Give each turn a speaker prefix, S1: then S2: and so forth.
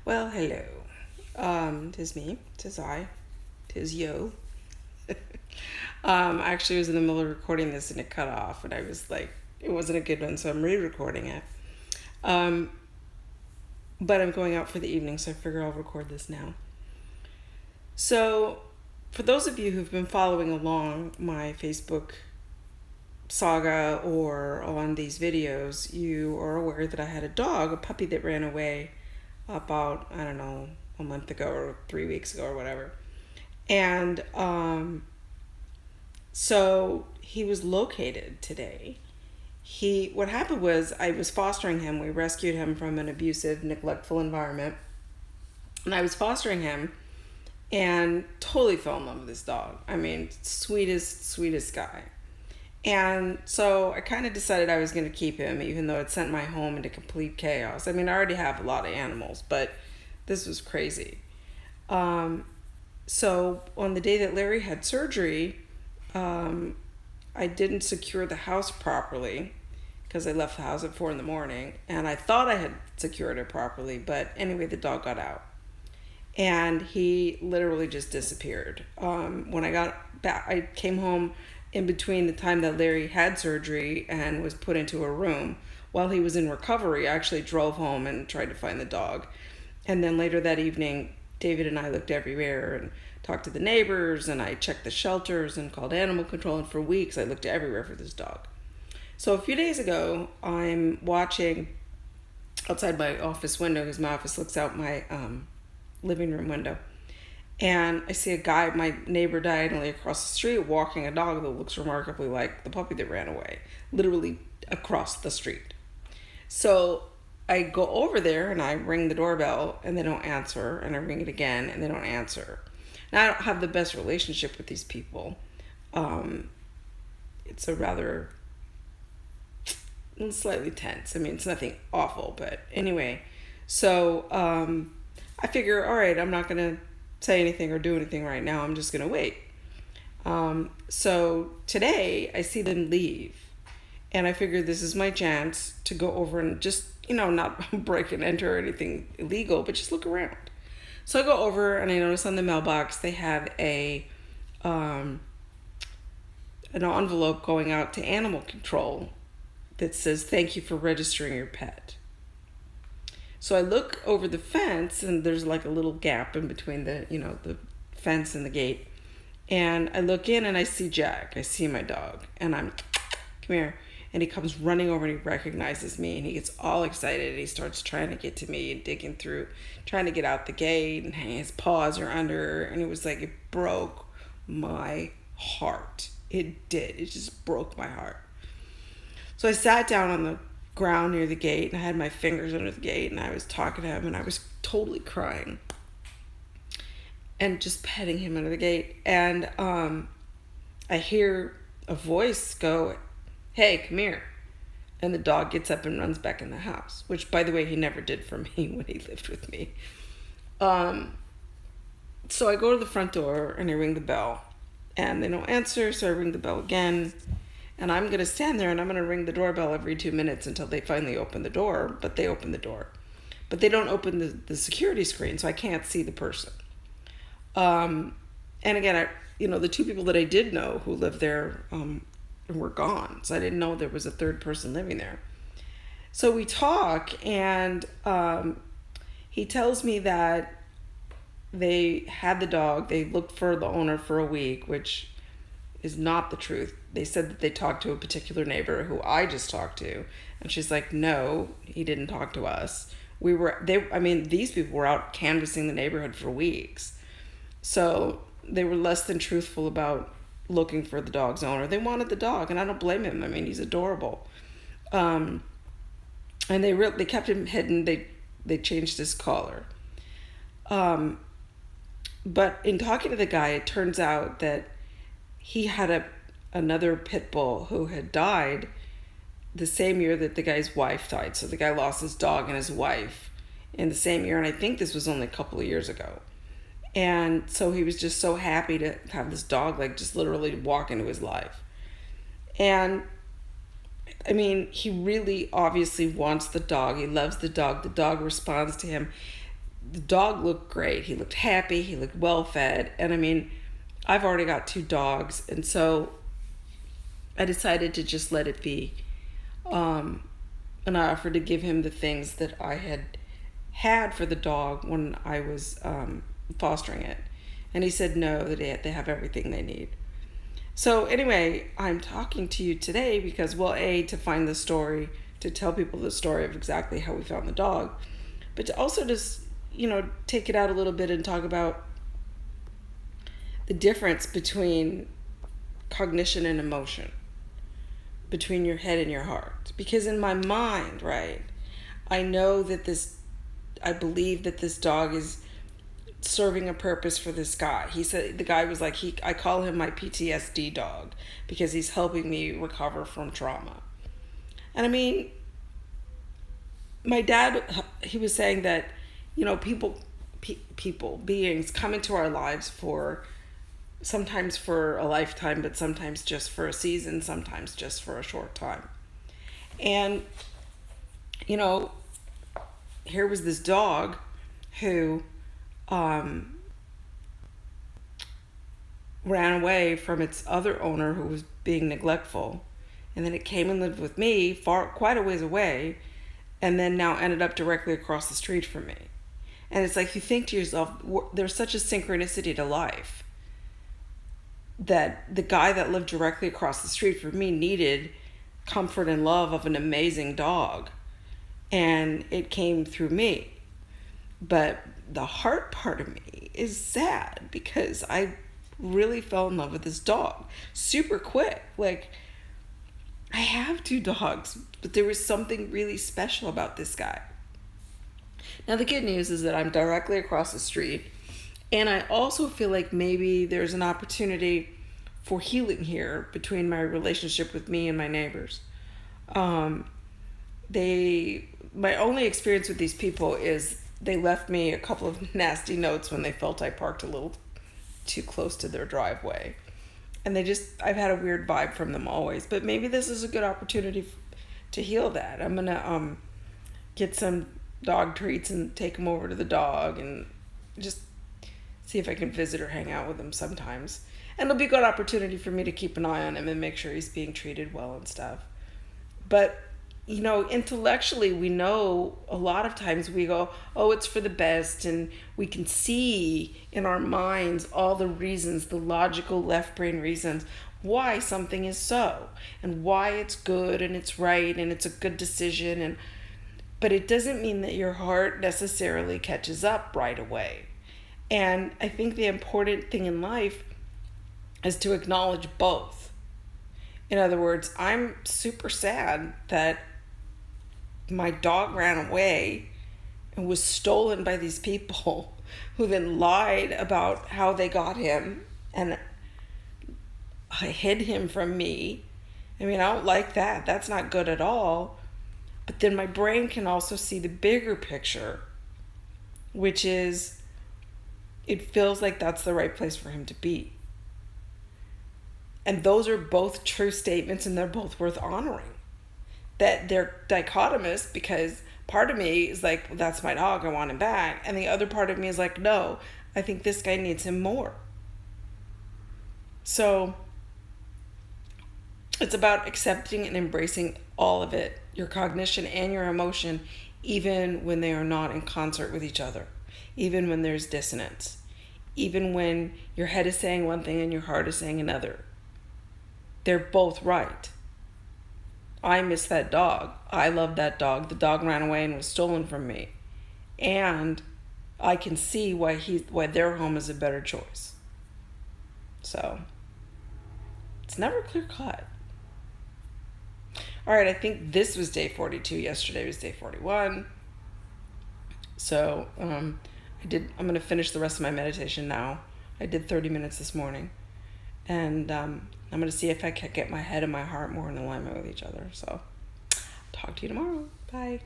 S1: Well, hello. Tis me, tis I, tis yo. I actually was in the middle of recording this and it cut off, and I was like, it wasn't a good one, so I'm re-recording it. Um, but I'm going out for the evening, so I figure I'll record this now. So, for those of you who've been following along my Facebook saga or on these videos, you are aware that I had a dog, a puppy that ran away about, I don't know, a month ago or 3 weeks ago or whatever. And so he was located today. What happened was I was fostering him. We rescued him from an abusive, neglectful environment. And I was fostering him and totally fell in love with this dog. I mean, sweetest guy. And so I kind of decided I was going to keep him, even though it sent my home into complete chaos. I mean, I already have a lot of animals, but this was crazy. Um, so on the day that Larry had surgery, I didn't secure the house properly because I left the house at 4 in the morning, and I thought I had secured it properly, but anyway, the dog got out, and he literally just disappeared. When I got back, I came home in between the time that Larry had surgery and was put into a room. While he was in recovery, I actually drove home and tried to find the dog. And then later that evening, David and I looked everywhere and talked to the neighbors, and I checked the shelters and called animal control. And for weeks, I looked everywhere for this dog. So a few days ago, I'm watching outside my office window, because my office looks out my living room window. And I see a guy, my neighbor diagonally across the street, walking a dog that looks remarkably like the puppy that ran away, literally across the street. So I go over there and I ring the doorbell and they don't answer, and I ring it again and they don't answer. Now, I don't have the best relationship with these people. It's a rather slightly tense. I mean, it's nothing awful, but anyway. So I figure, all right, I'm not going to say anything or do anything right now. I'm just going to wait. So today I see them leave, and I figure this is my chance to go over and just, not break and enter or anything illegal, but just look around. So I go over and I notice on the mailbox they have an envelope going out to animal control that says, "Thank you for registering your pet." So I look over the fence, and there's like a little gap in between the fence and the gate. And I look in and I see Jack. I see my dog, and I'm, "Come here." And he comes running over and he recognizes me, and he gets all excited, and he starts trying to get to me and digging through, trying to get out the gate, and his paws are under, and it was like, it broke my heart. It did. It just broke my heart. So I sat down on the ground near the gate, and I had my fingers under the gate, and I was talking to him, and I was totally crying and just petting him under the gate. And I hear a voice go, "Hey, come here." And the dog gets up and runs back in the house, which, by the way, he never did for me when he lived with me. So I go to the front door and I ring the bell, and they don't answer, so I ring the bell again. And I'm going to stand there and I'm going to ring the doorbell every 2 minutes until they finally open the door. But they open the door. But they don't open the security screen, so I can't see the person. And again, the two people that I did know who lived there were gone. So I didn't know there was a third person living there. So we talk, and he tells me that they had the dog. They looked for the owner for a week, which is not the truth. They said that they talked to a particular neighbor who I just talked to, and she's like, "No, he didn't talk to us. These people were out canvassing the neighborhood for weeks." So they were less than truthful about looking for the dog's owner. They wanted the dog, and I don't blame him. I mean, he's adorable. And they kept him hidden. They changed his collar. But in talking to the guy, it turns out that he had another pit bull who had died the same year that the guy's wife died. So the guy lost his dog and his wife in the same year, and I think this was only a couple of years ago. And so he was just so happy to have this dog, like, just literally walk into his life. And I mean, he really obviously wants the dog. He loves the dog. The dog responds to him. the dog looked great. He looked happy. He looked well fed. And I mean, I've already got 2 dogs. And so I decided to just let it be. And I offered to give him the things that I had for the dog when I was fostering it. And he said no, that they have everything they need. So anyway, I'm talking to you today because, well, A, to find the story, to tell people the story of exactly how we found the dog, but to also just, take it out a little bit and talk about the difference between cognition and emotion, between your head and your heart. Because in my mind, right, I believe that this dog is serving a purpose for this guy. He said, the guy was like, I call him my PTSD dog because he's helping me recover from trauma. And I mean, my dad, he was saying that, beings come into our lives sometimes for a lifetime, but sometimes just for a season, sometimes just for a short time. And, here was this dog who ran away from its other owner who was being neglectful. And then it came and lived with me quite a ways away, and then now ended up directly across the street from me. And it's like, you think to yourself, there's such a synchronicity to life that the guy that lived directly across the street from me needed comfort and love of an amazing dog. And it came through me. But the heart part of me is sad because I really fell in love with this dog super quick. Like, I have 2 dogs, but there was something really special about this guy. Now, the good news is that I'm directly across the street, and I also feel like maybe there's an opportunity for healing here between my relationship with me and my neighbors. My only experience with these people is they left me a couple of nasty notes when they felt I parked a little too close to their driveway. And I've had a weird vibe from them always, but maybe this is a good opportunity to heal that. I'm going to get some dog treats and take them over to the dog and just see if I can visit or hang out with him sometimes. And it'll be a good opportunity for me to keep an eye on him and make sure he's being treated well and stuff. But, intellectually, we know a lot of times we go, oh, it's for the best. And we can see in our minds all the reasons, the logical left brain reasons why something is so and why it's good and it's right and it's a good decision. But it doesn't mean that your heart necessarily catches up right away. And I think the important thing in life is to acknowledge both. In other words, I'm super sad that my dog ran away and was stolen by these people who then lied about how they got him and I hid him from me. I mean, I don't like that. That's not good at all. But then my brain can also see the bigger picture, which is it feels like that's the right place for him to be. And those are both true statements, and they're both worth honoring. That they're dichotomous because part of me is like, well, that's my dog, I want him back. And the other part of me is like, no, I think this guy needs him more. So it's about accepting and embracing all of it, your cognition and your emotion, even when they are not in concert with each other, even when there's dissonance, even when your head is saying one thing and your heart is saying another. They're both right. I miss that dog. I love that dog. The dog ran away and was stolen from me. And I can see why their home is a better choice. So it's never clear cut. All right, I think this was day 42. Yesterday was day 41. So I'm going to finish the rest of my meditation now. I did 30 minutes this morning. And I'm going to see if I can get my head and my heart more in alignment with each other. So talk to you tomorrow. Bye.